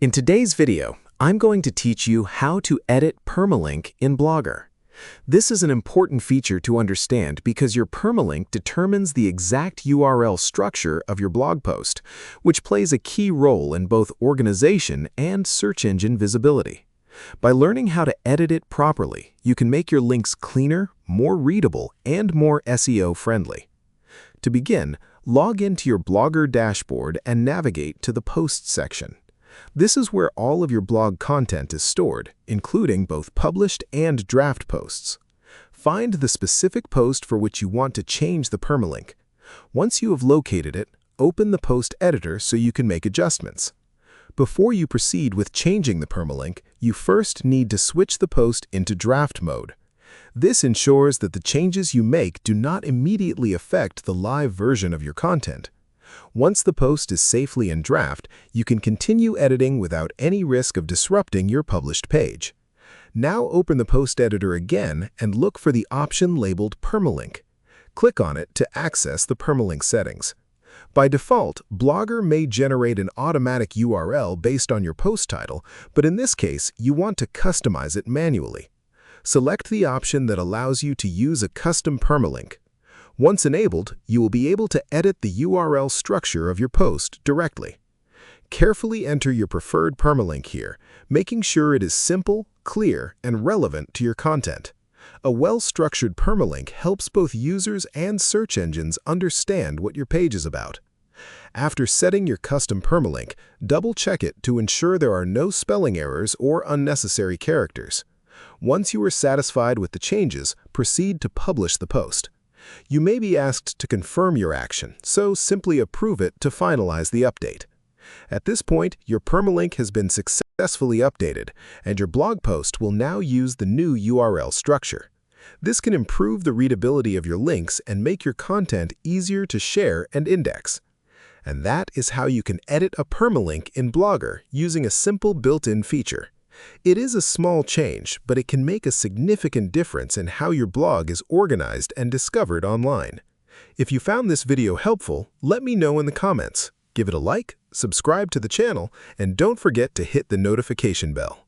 In today's video, I'm going to teach you how to edit permalink in Blogger. This is an important feature to understand because your permalink determines the exact URL structure of your blog post, which plays a key role in both organization and search engine visibility. By learning how to edit it properly, you can make your links cleaner, more readable, and more SEO-friendly. To begin, log into your Blogger dashboard and navigate to the Posts section. This is where all of your blog content is stored, including both published and draft posts. Find the specific post for which you want to change the permalink. Once you have located it, open the post editor so you can make adjustments. Before you proceed with changing the permalink, you first need to switch the post into draft mode. This ensures that the changes you make do not immediately affect the live version of your content. Once the post is safely in draft, you can continue editing without any risk of disrupting your published page. Now open the post editor again and look for the option labeled Permalink. Click on it to access the permalink settings. By default, Blogger may generate an automatic URL based on your post title, but in this case, you want to customize it manually. Select the option that allows you to use a custom permalink. Once enabled, you will be able to edit the URL structure of your post directly. Carefully enter your preferred permalink here, making sure it is simple, clear, and relevant to your content. A well-structured permalink helps both users and search engines understand what your page is about. After setting your custom permalink, double-check it to ensure there are no spelling errors or unnecessary characters. Once you are satisfied with the changes, proceed to publish the post. You may be asked to confirm your action, so simply approve it to finalize the update. At this point, your permalink has been successfully updated, and your blog post will now use the new URL structure. This can improve the readability of your links and make your content easier to share and index. And that is how you can edit a permalink in Blogger using a simple built-in feature. It is a small change, but it can make a significant difference in how your blog is organized and discovered online. If you found this video helpful, let me know in the comments. Give it a like, subscribe to the channel, and don't forget to hit the notification bell.